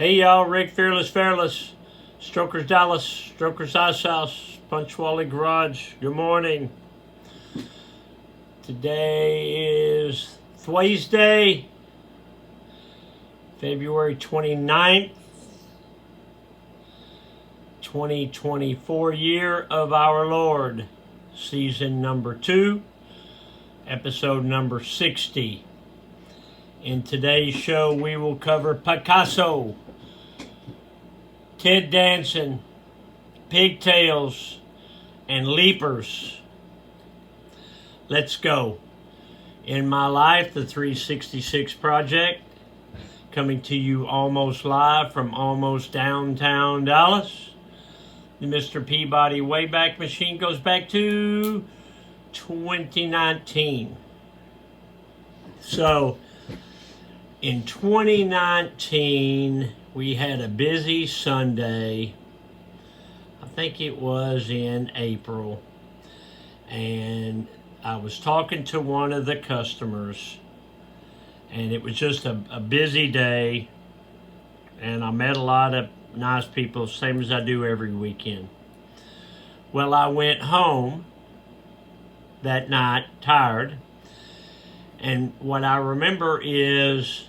Hey y'all, Rick Fearless, Strokers Dallas, Strokers Ice House, Punchwally Garage. Good morning. Today is Thursday, February 29th, 2024, year of our Lord, season number 2, episode number 60. In today's show, we will cover Picasso, Ted Danson, Pigtails, and Leapers. Let's go. In my life, the 366 Project, coming to you almost live from almost downtown Dallas. The Mr. Peabody Wayback Machine goes back to 2019. So, in 2019, we had a busy Sunday. I think it was in April. And I was talking to one of the customers. And it was just a busy day. And I met a lot of nice people, same as I do every weekend. Well, I went home that night, tired. And what I remember is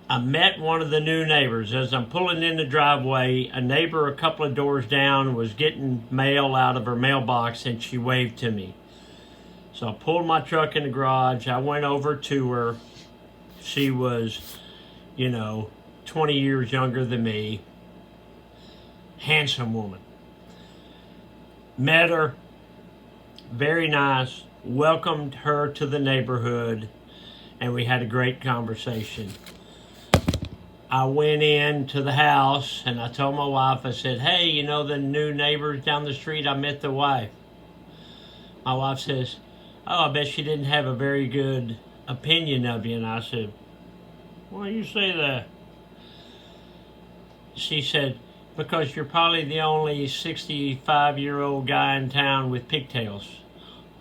I met one of the new neighbors. As I'm pulling in the driveway, a neighbor a couple of doors down was getting mail out of her mailbox, and she waved to me. So I pulled my truck in the garage. I went over to her. She was, 20 years younger than me. Handsome woman. Met her. Very nice. Welcomed her to the neighborhood, and we had a great conversation. I went into the house and I told my wife, I said, hey, the new neighbors down the street, I met the wife. My wife says, oh, I bet she didn't have a very good opinion of you. And I said, why do you say that? She said, because you're probably the only 65-year-old guy in town with pigtails.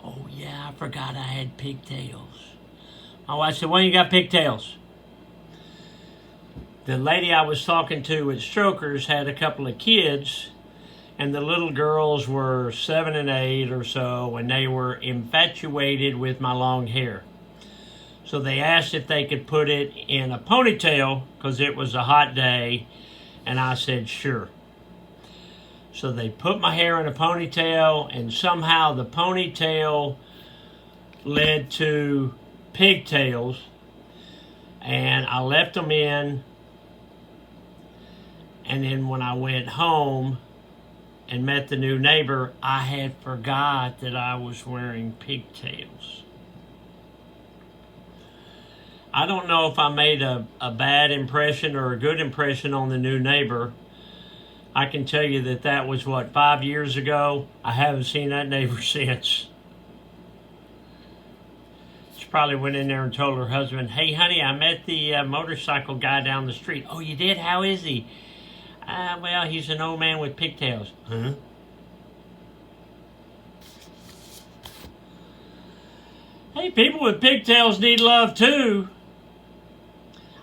Oh, yeah, I forgot I had pigtails. My wife said, well, you got pigtails. The lady I was talking to at Strokers had a couple of kids, and the little girls were 7 and 8 or so, and they were infatuated with my long hair. So they asked if they could put it in a ponytail because it was a hot day, and I said sure. So they put my hair in a ponytail, and somehow the ponytail led to pigtails, and I left them in. And then when I went home and met the new neighbor, I had forgot that I was wearing pigtails. I don't know if I made a bad impression or a good impression on the new neighbor. I can tell you that was, 5 years ago? I haven't seen that neighbor since. She probably went in there and told her husband, hey, honey, I met the motorcycle guy down the street. Oh, you did? How is he? Well, he's an old man with pigtails. Huh? Hey, people with pigtails need love too.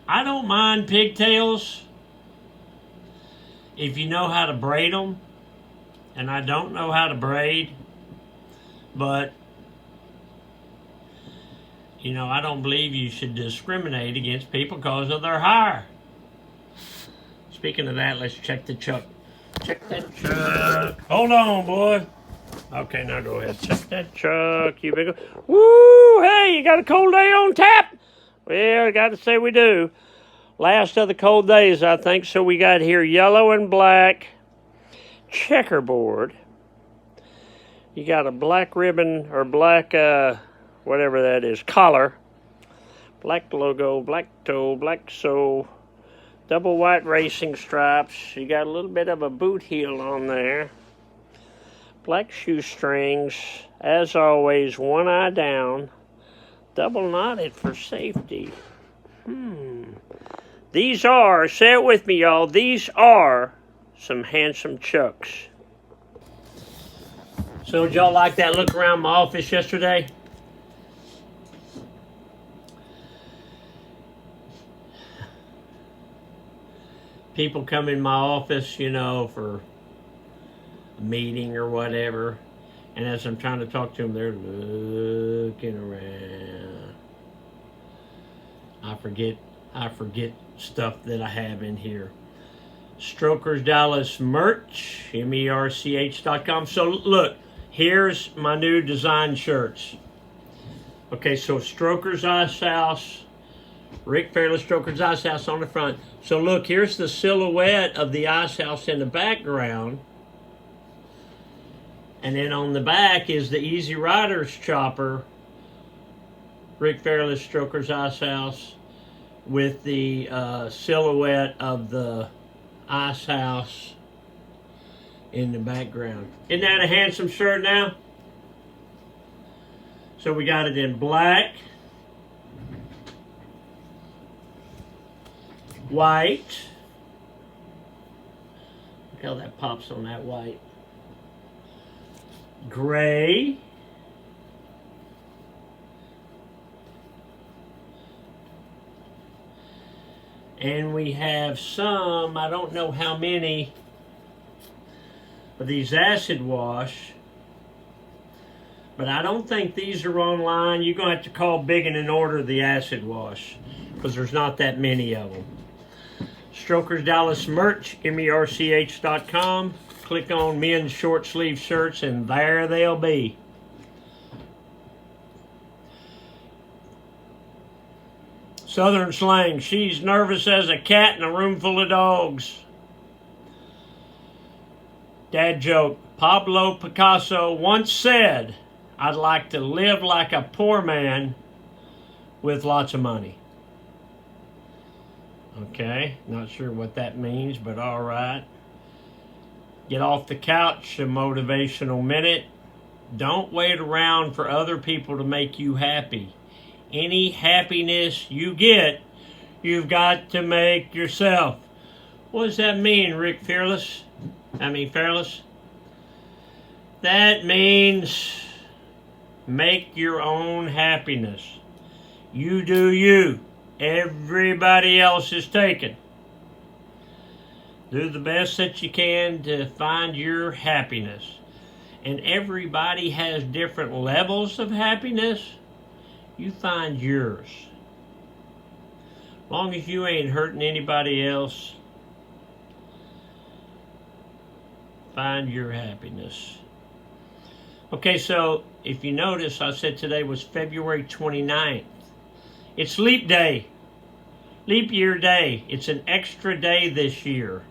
I don't mind pigtails if you know how to braid them. And I don't know how to braid. But, I don't believe you should discriminate against people because of their hair. Speaking of that, let's check the chuck. Check that chuck. Hold on, boy. Okay, now go ahead. Check that chuck, you big... Woo! Hey, you got a cold day on tap? Well, I got to say we do. Last of the cold days, I think. So we got here yellow and black checkerboard. You got a black ribbon or black, whatever that is, collar. Black logo, black toe, black sole. Double white racing stripes. You got a little bit of a boot heel on there. Black shoestrings. As always, one eye down. Double knotted for safety. These are, say it with me, y'all, these are some handsome chucks. So did y'all like that look around my office yesterday? people come in my office, you know, for a meeting or whatever, and as I'm trying to talk to them, they're looking around. I forget stuff that I have in here. Strokers Dallas merch, merch.com. So look, here's my new design shirts. Okay, so Strokers Ice House, Rick Fairless Strokers Ice House on the front. So look, here's the silhouette of the ice house in the background. And then on the back is the Easy Riders chopper, Rick Fairless Strokers Ice House, with the silhouette of the ice house in the background. Isn't that a handsome shirt now? So we got it in black, white. Look how that pops on that white. Gray. And we have some, I don't know how many, of these acid wash. But I don't think these are online. You're going to have to call Biggin and order the acid wash, because there's not that many of them. Strokers Dallas merch, merch.com. Click on men's short sleeve shirts, and there they'll be. Southern slang, she's nervous as a cat in a room full of dogs. Dad joke, Pablo Picasso once said, I'd like to live like a poor man with lots of money. Okay, not sure what that means, but all right. Get off the couch, a motivational minute. Don't wait around for other people to make you happy. Any happiness you get, you've got to make yourself. What does that mean, Rick Fairless? Fairless? That means make your own happiness. You do you. Everybody else is taken. Do the best that you can to find your happiness. And everybody has different levels of happiness. You find yours. As long as you ain't hurting anybody else, find your happiness. Okay, so if you notice, I said today was February 29th. It's leap day. Leap year day. It's an extra day this year.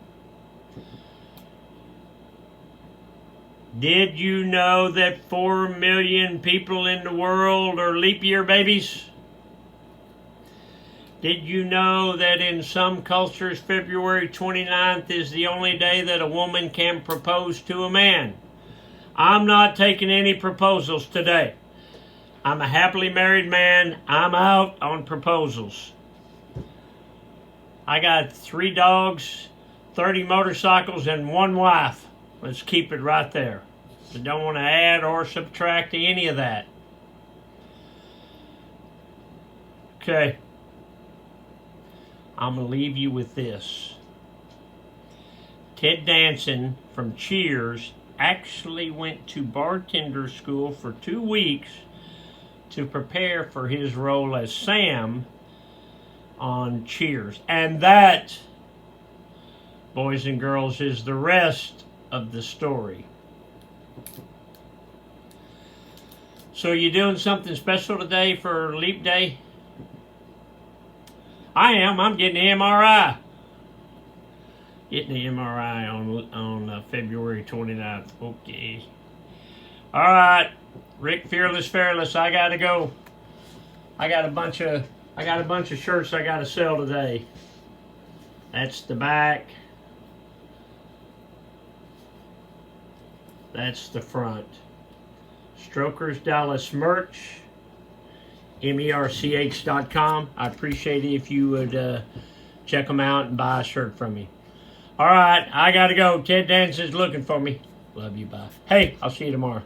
Did you know that 4 million people in the world are leap year babies? Did you know that in some cultures, February 29th is the only day that a woman can propose to a man? I'm not taking any proposals today. I'm a happily married man. I'm out on proposals. I got 3 dogs, 30 motorcycles, and 1 wife. Let's keep it right there. I don't want to add or subtract to any of that. Okay. I'm going to leave you with this. Ted Danson from Cheers actually went to bartender school for 2 weeks to prepare for his role as Sam on Cheers. And that, boys and girls, is the rest of the story. So you doing something special today for Leap Day? I am. I'm getting the MRI. Getting the MRI on February 29th. Okay. All right. Rick Fairless. I gotta go. I got a bunch of shirts I gotta sell today. That's the back. That's the front. Strokers Dallas merch. merch.com. I appreciate it if you would check them out and buy a shirt from me. All right, I gotta go. Ted Danson's looking for me. Love you. Bye. Hey, I'll see you tomorrow.